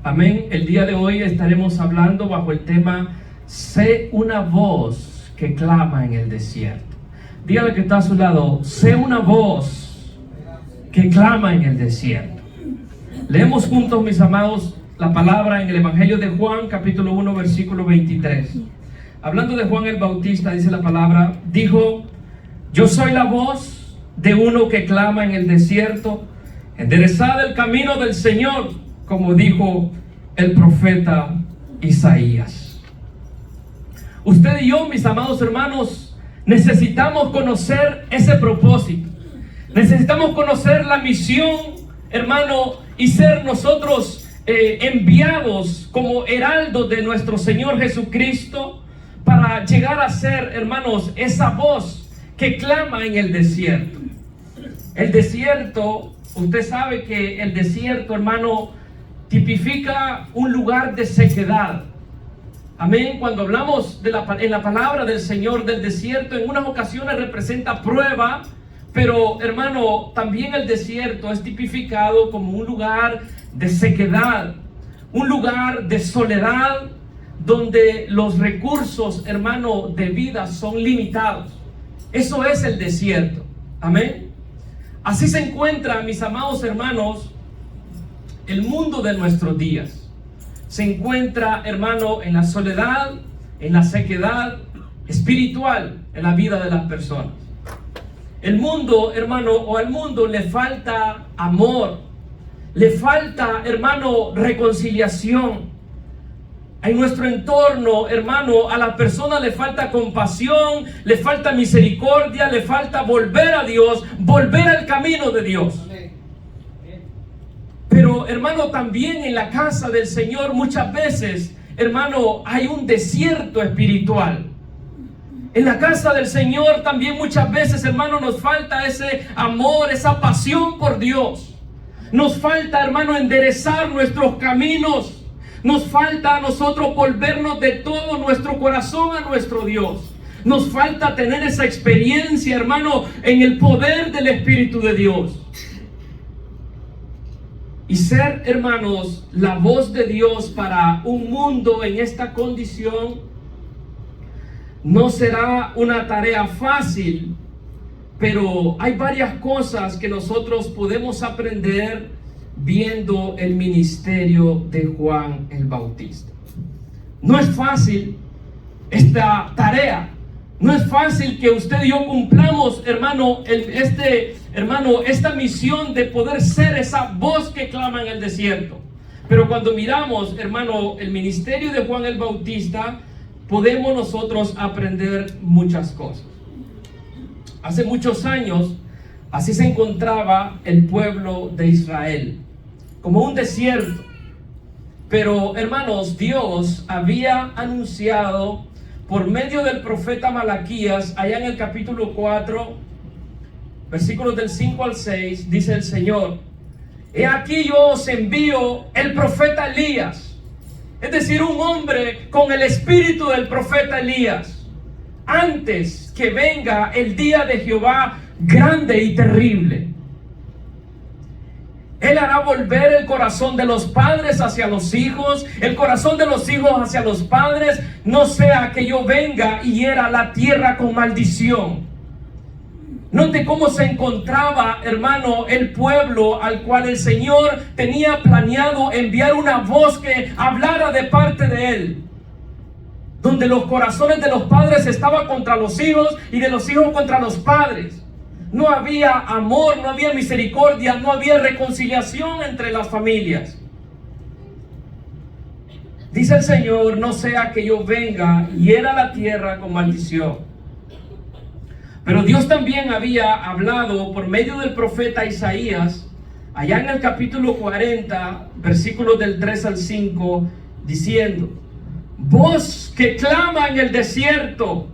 Amén. El día de hoy estaremos hablando bajo el tema Sé una voz que clama en el desierto. Dígale que está a su lado: sé una voz que clama en el desierto. Leemos juntos, mis amados, la palabra en el Evangelio de Juan, capítulo 1, versículo 23. Hablando de Juan el Bautista, dice la palabra, dijo: yo soy la voz de uno que clama en el desierto, enderezad el camino del Señor, como dijo el profeta Isaías. Usted y yo, mis amados hermanos, necesitamos conocer ese propósito. Necesitamos conocer la misión, hermano, y ser nosotros enviados como heraldos de nuestro Señor Jesucristo para llegar a ser, hermanos, esa voz que clama en el desierto. El desierto, usted sabe que el desierto, hermano, tipifica un lugar de sequedad. Amén. Cuando hablamos en la palabra del Señor del desierto, en unas ocasiones representa prueba, pero hermano, también el desierto es tipificado como un lugar de sequedad, un lugar de soledad, donde los recursos, hermano, de vida son limitados. Eso es el desierto. Amén. Así se encuentra, mis amados hermanos, el mundo de nuestros días. Se encuentra, hermano, en la soledad, en la sequedad espiritual en la vida de las personas. El mundo, hermano, o al mundo le falta amor, le falta, hermano, reconciliación. En nuestro entorno, hermano, a la persona le falta compasión, le falta misericordia, le falta volver a Dios, volver al camino de Dios. Pero, hermano, también en la casa del Señor muchas veces, hermano, hay un desierto espiritual. En la casa del Señor también muchas veces, hermano, nos falta ese amor, esa pasión por Dios. Nos falta, hermano, enderezar nuestros caminos. Nos falta a nosotros volvernos de todo nuestro corazón a nuestro Dios. Nos falta tener esa experiencia, hermano, en el poder del Espíritu de Dios. Y ser, hermanos, la voz de Dios para un mundo en esta condición no será una tarea fácil, pero hay varias cosas que nosotros podemos aprender viendo el ministerio de Juan el Bautista. No es fácil esta tarea. No es fácil que usted y yo cumplamos, hermano, esta misión de poder ser esa voz que clama en el desierto. Pero cuando miramos, hermano, el ministerio de Juan el Bautista, podemos nosotros aprender muchas cosas. Hace muchos años, así se encontraba el pueblo de Israel, como un desierto. Pero, hermanos, Dios había anunciado por medio del profeta Malaquías, allá en el capítulo 4, versículos del 5 al 6, dice el Señor: he aquí yo os envío el profeta Elías, es decir, un hombre con el espíritu del profeta Elías, antes que venga el día de Jehová grande y terrible. Él hará volver el corazón de los padres hacia los hijos, el corazón de los hijos hacia los padres, no sea que yo venga y hiera la tierra con maldición. Note cómo se encontraba, hermano, el pueblo al cual el Señor tenía planeado enviar una voz que hablara de parte de Él, donde los corazones de los padres estaban contra los hijos y de los hijos contra los padres. No había amor, no había misericordia, no había reconciliación entre las familias. Dice el Señor: no sea que yo venga y hiera la tierra con maldición. Pero Dios también había hablado por medio del profeta Isaías, allá en el capítulo 40, versículos del 3 al 5, diciendo: voz que clama en el desierto,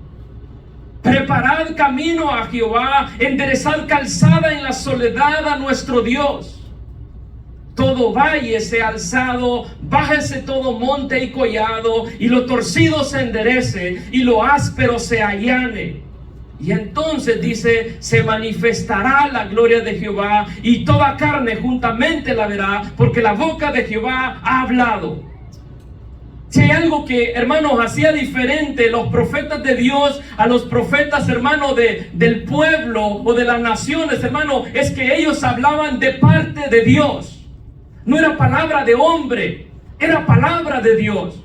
preparad camino a Jehová, enderezad calzada en la soledad a nuestro Dios. Todo valle sea alzado, bájese todo monte y collado, y lo torcido se enderece, y lo áspero se allane. Y entonces dice, se manifestará la gloria de Jehová y toda carne juntamente la verá, porque la boca de Jehová ha hablado. Si hay algo que, hermanos, hacía diferente los profetas de Dios a los profetas, hermanos, del pueblo o de las naciones, hermanos, es que ellos hablaban de parte de Dios. No era palabra de hombre, era palabra de Dios.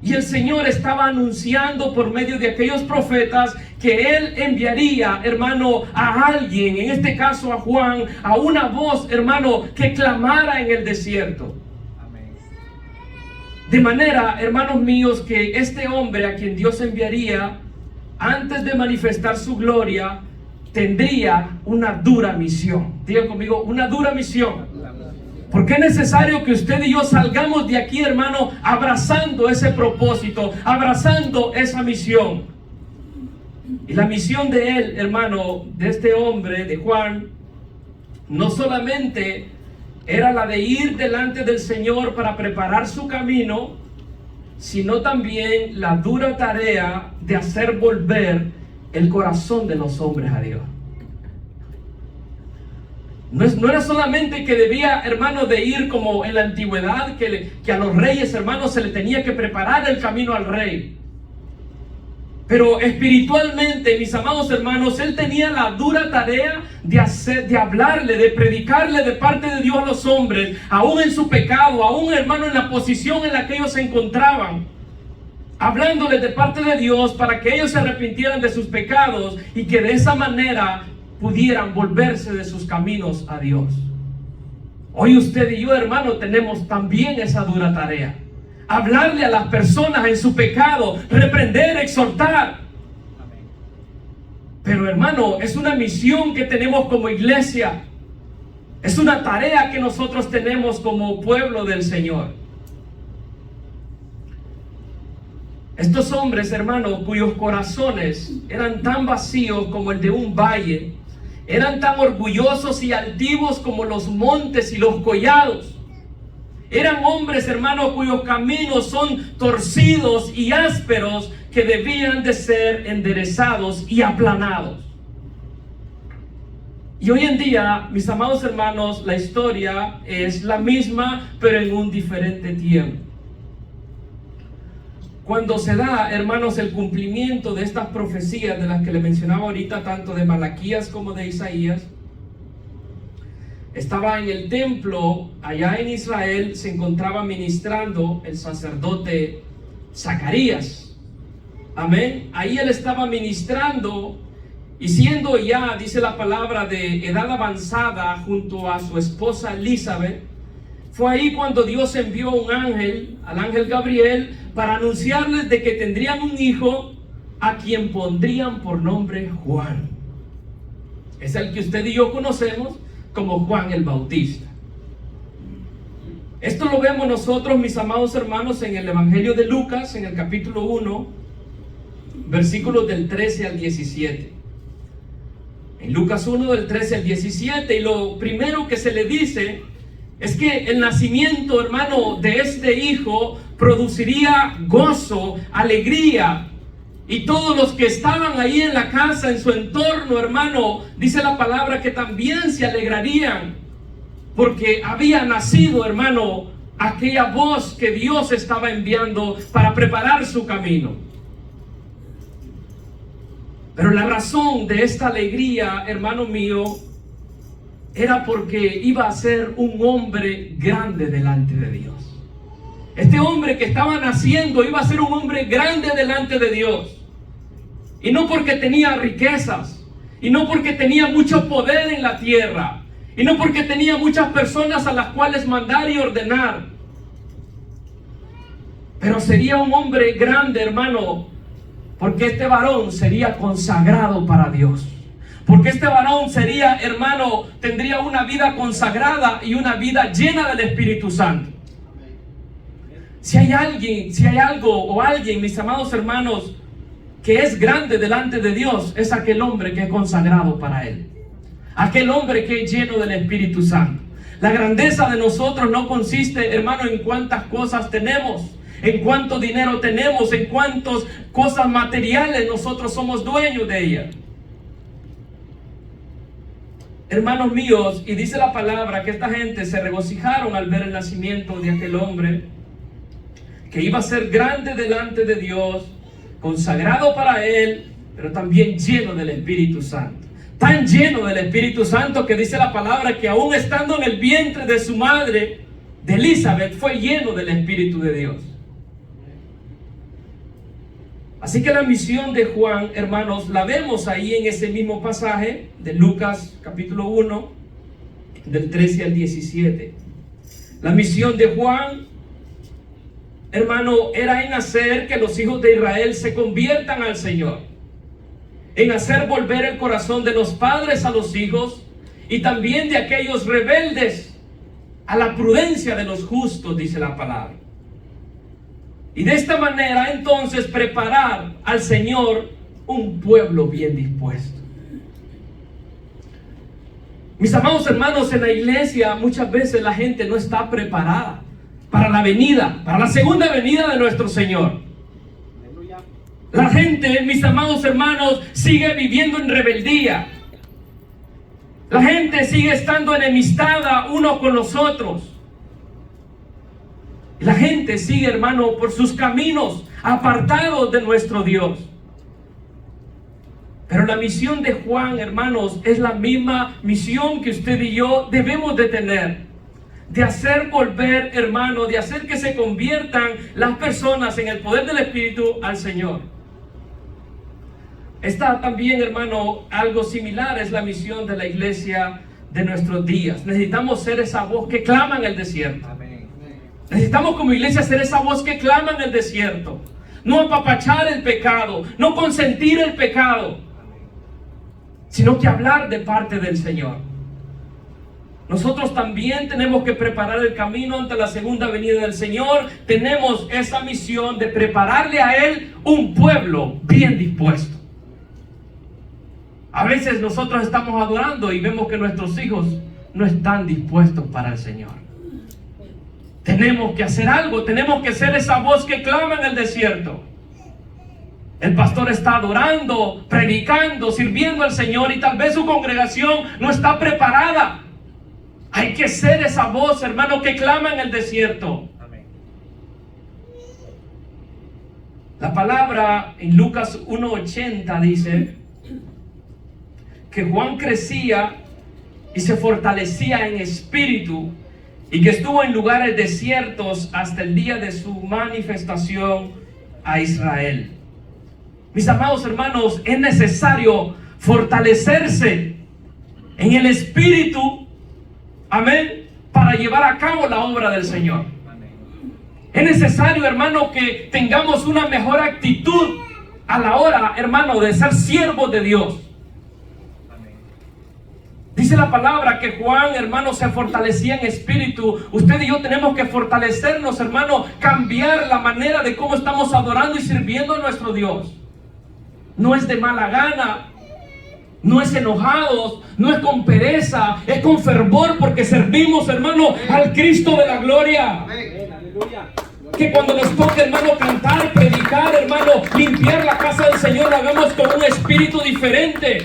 Y el Señor estaba anunciando por medio de aquellos profetas que Él enviaría, hermano, a alguien, en este caso a Juan, a una voz, hermano, que clamara en el desierto. De manera, hermanos míos, que este hombre a quien Dios enviaría, antes de manifestar su gloria, tendría una dura misión. Digan conmigo, una dura misión. Porque es necesario que usted y yo salgamos de aquí, hermano, abrazando ese propósito, abrazando esa misión. Y la misión de él, hermano, de este hombre, de Juan, no solamente era la de ir delante del Señor para preparar su camino, sino también la dura tarea de hacer volver el corazón de los hombres a Dios. No era solamente que debía, hermano, de ir como en la antigüedad, que a los reyes, hermanos, se le tenía que preparar el camino al rey. Pero espiritualmente, mis amados hermanos, él tenía la dura tarea de hablarle, de predicarle de parte de Dios a los hombres, aún en su pecado, aún, hermano, en la posición en la que ellos se encontraban. Hablándoles de parte de Dios para que ellos se arrepintieran de sus pecados y que de esa manera pudieran volverse de sus caminos a Dios. Hoy usted y yo, hermano, tenemos también esa dura tarea. Hablarle a las personas en su pecado, reprender, exhortar. Pero, hermano, es una misión que tenemos como iglesia. Es una tarea que nosotros tenemos como pueblo del Señor. Estos hombres, hermano, cuyos corazones eran tan vacíos como el de un valle, eran tan orgullosos y altivos como los montes y los collados. Eran hombres, hermanos, cuyos caminos son torcidos y ásperos, que debían de ser enderezados y aplanados. Y hoy en día, mis amados hermanos, la historia es la misma, pero en un diferente tiempo. Cuando se da, hermanos, el cumplimiento de estas profecías de las que le mencionaba ahorita, tanto de Malaquías como de Isaías, estaba en el templo, allá en Israel, se encontraba ministrando el sacerdote Zacarías. Amén. Ahí él estaba ministrando, y siendo ya, dice la palabra, de edad avanzada junto a su esposa Elizabeth, fue ahí cuando Dios envió un ángel, al ángel Gabriel, para anunciarles de que tendrían un hijo a quien pondrían por nombre Juan. Es el que usted y yo conocemos como Juan el Bautista. Esto lo vemos nosotros, mis amados hermanos, en el Evangelio de Lucas, en el capítulo 1, versículos del 13 al 17. En Lucas 1, del 13 al 17, y lo primero que se le dice es que el nacimiento, hermano, de este hijo produciría gozo, alegría. Y todos los que estaban ahí en la casa, en su entorno, hermano, dice la palabra que también se alegrarían, porque había nacido, hermano, aquella voz que Dios estaba enviando para preparar su camino. Pero la razón de esta alegría, hermano mío, era porque iba a ser un hombre grande delante de Dios. Este hombre que estaba naciendo iba a ser un hombre grande delante de Dios. Y no porque tenía riquezas, y no porque tenía mucho poder en la tierra, y no porque tenía muchas personas a las cuales mandar y ordenar. Pero sería un hombre grande, hermano, porque este varón sería consagrado para Dios. Porque este varón sería, hermano, tendría una vida consagrada y una vida llena del Espíritu Santo. Si hay algo o alguien, mis amados hermanos, que es grande delante de Dios, es aquel hombre que es consagrado para Él. Aquel hombre que es lleno del Espíritu Santo. La grandeza de nosotros no consiste, hermano, en cuántas cosas tenemos. en cuánto dinero tenemos, en cuántas cosas materiales nosotros somos dueños de ellas. Hermanos míos, y dice la palabra que esta gente se regocijaron al ver el nacimiento de aquel hombre, que iba a ser grande delante de Dios, consagrado para Él, pero también lleno del Espíritu Santo. Tan lleno del Espíritu Santo que dice la palabra que aún estando en el vientre de su madre, de Elizabeth, fue lleno del Espíritu de Dios. Así que la misión de Juan, hermanos, la vemos ahí en ese mismo pasaje de Lucas capítulo 1, del 13 al 17. La misión de Juan, hermano, era en hacer que los hijos de Israel se conviertan al Señor, en hacer volver el corazón de los padres a los hijos y también de aquellos rebeldes a la prudencia de los justos, dice la palabra. Y de esta manera entonces preparar al Señor un pueblo bien dispuesto. Mis amados hermanos, en la iglesia muchas veces la gente no está preparada para la venida, para la segunda venida de nuestro Señor. La gente, mis amados hermanos, sigue viviendo en rebeldía. La gente sigue estando enemistada unos con los otros. La gente sigue, hermano, por sus caminos apartados de nuestro Dios. Pero la misión de Juan, hermanos, es la misma misión que usted y yo debemos de tener. De hacer volver, hermano, de hacer que se conviertan las personas en el poder del Espíritu al Señor. Está también, hermano, algo similar es la misión de la iglesia de nuestros días. Necesitamos ser esa voz que clama en el desierto. Amén. Necesitamos como iglesia ser esa voz que clama en el desierto. No apapachar el pecado, no consentir el pecado, sino que hablar de parte del Señor. Nosotros también tenemos que preparar el camino ante la segunda venida del Señor. Tenemos esa misión de prepararle a Él un pueblo bien dispuesto. A veces nosotros estamos adorando y vemos que nuestros hijos no están dispuestos para el Señor. Tenemos que hacer algo, tenemos que ser esa voz que clama en el desierto. El pastor está adorando, predicando, sirviendo al Señor y tal vez su congregación no está preparada. Hay que ser esa voz, hermano, que clama en el desierto. Amén. La palabra en Lucas 1:80 dice que Juan crecía y se fortalecía en espíritu y que estuvo en lugares desiertos hasta el día de su manifestación a Israel. Mis amados hermanos, es necesario fortalecerse en el espíritu, amén, para llevar a cabo la obra del Señor. Es necesario, hermano, que tengamos una mejor actitud a la hora, hermano, de ser siervos de Dios. Dice la palabra que Juan, hermano, se fortalecía en espíritu. Usted y yo tenemos que fortalecernos, hermano, cambiar la manera de cómo estamos adorando y sirviendo a nuestro Dios. No es de mala gana, no es enojados, no es con pereza, es con fervor porque servimos, hermano, al Cristo de la gloria. Que cuando nos toque, hermano, cantar, predicar, hermano, limpiar la casa del Señor, lo hagamos con un espíritu diferente.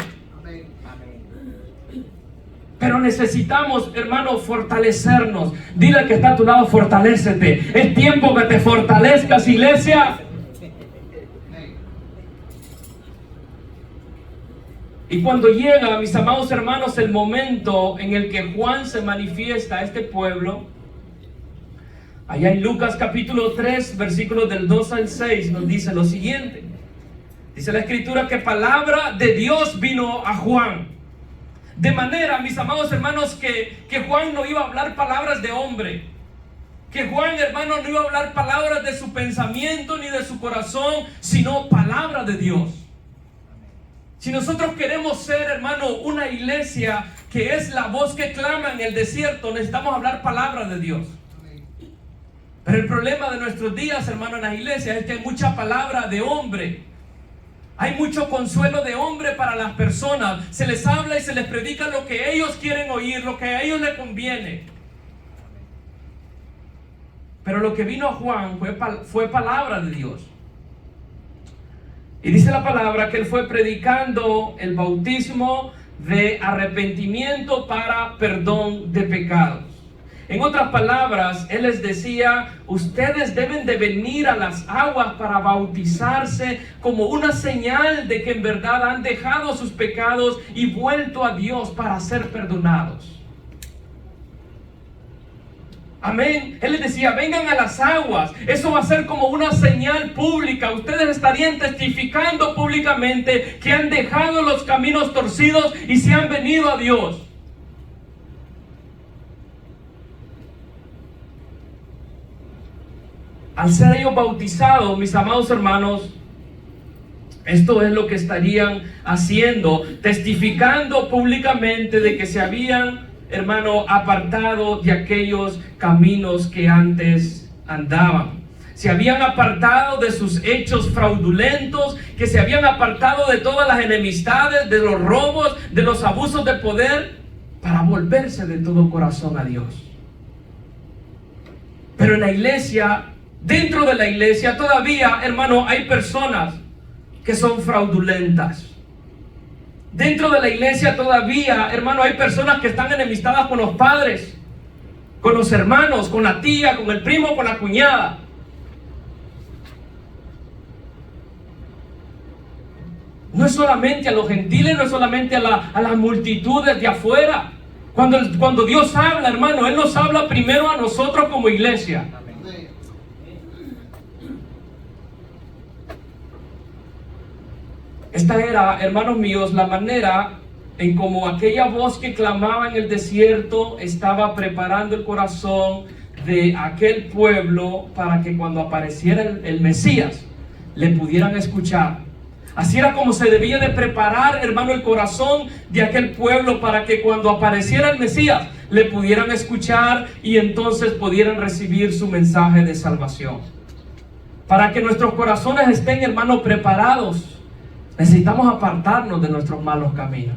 Pero necesitamos, hermano, fortalecernos. Dile al que está a tu lado, fortalécete. Es tiempo que te fortalezcas, iglesia. Y cuando llega, mis amados hermanos, el momento en el que Juan se manifiesta a este pueblo, allá en Lucas capítulo 3, versículos del 2 al 6, nos dice lo siguiente. Dice la escritura que palabra de Dios vino a Juan. De manera, mis amados hermanos, que Juan no iba a hablar palabras de hombre. Que Juan, hermano, no iba a hablar palabras de su pensamiento ni de su corazón, sino palabra de Dios. Si nosotros queremos ser, hermano, una iglesia que es la voz que clama en el desierto, necesitamos hablar palabras de Dios. Pero el problema de nuestros días, hermano, en las iglesias es que hay mucha palabra de hombre. Hay mucho consuelo de hombre para las personas. Se les habla y se les predica lo que ellos quieren oír, lo que a ellos les conviene. pero lo que vino a Juan fue palabra de Dios. Y dice la palabra que él fue predicando el bautismo de arrepentimiento para perdón de pecados. En otras palabras, él les decía: ustedes deben de venir a las aguas para bautizarse como una señal de que en verdad han dejado sus pecados y vuelto a Dios para ser perdonados. Amén. Él les decía: vengan a las aguas. Eso va a ser como una señal pública. Ustedes estarían testificando públicamente que han dejado los caminos torcidos y se han venido a Dios. Al ser ellos bautizados, mis amados hermanos, esto es lo que estarían haciendo, testificando públicamente de que se habían, hermano, apartado de aquellos caminos que antes andaban. Se habían apartado de sus hechos fraudulentos, que se habían apartado de todas las enemistades, de los robos, de los abusos de poder, para volverse de todo corazón a Dios. Pero en la iglesia, dentro de la iglesia, todavía, hermano, hay personas que son fraudulentas. Dentro de la iglesia todavía, hermano, hay personas que están enemistadas con los padres, con los hermanos, con la tía, con el primo, con la cuñada. No es solamente a los gentiles, no es solamente a las multitudes de afuera. Cuando Dios habla, hermano, Él nos habla primero a nosotros como iglesia. Esta era, hermanos míos, la manera en como aquella voz que clamaba en el desierto estaba preparando el corazón de aquel pueblo para que cuando apareciera el Mesías le pudieran escuchar. Así era como se debía de preparar, hermano, el corazón de aquel pueblo para que cuando apareciera el Mesías le pudieran escuchar y entonces pudieran recibir su mensaje de salvación. Para que nuestros corazones estén, hermano, preparados, necesitamos apartarnos de nuestros malos caminos.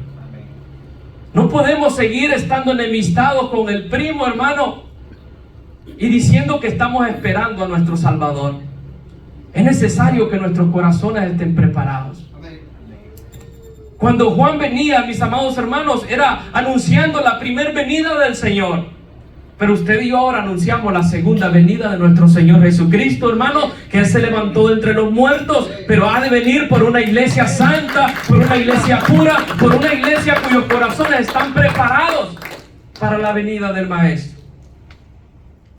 No podemos seguir estando enemistados con el primo, hermano, y diciendo que estamos esperando a nuestro Salvador. Es necesario que nuestros corazones estén preparados. Cuando Juan venía, mis amados hermanos, era anunciando la primera venida del Señor. Pero usted y yo ahora anunciamos la segunda venida de nuestro Señor Jesucristo, hermano, que Él se levantó de entre los muertos, pero ha de venir por una iglesia santa, por una iglesia pura, por una iglesia cuyos corazones están preparados para la venida del Maestro.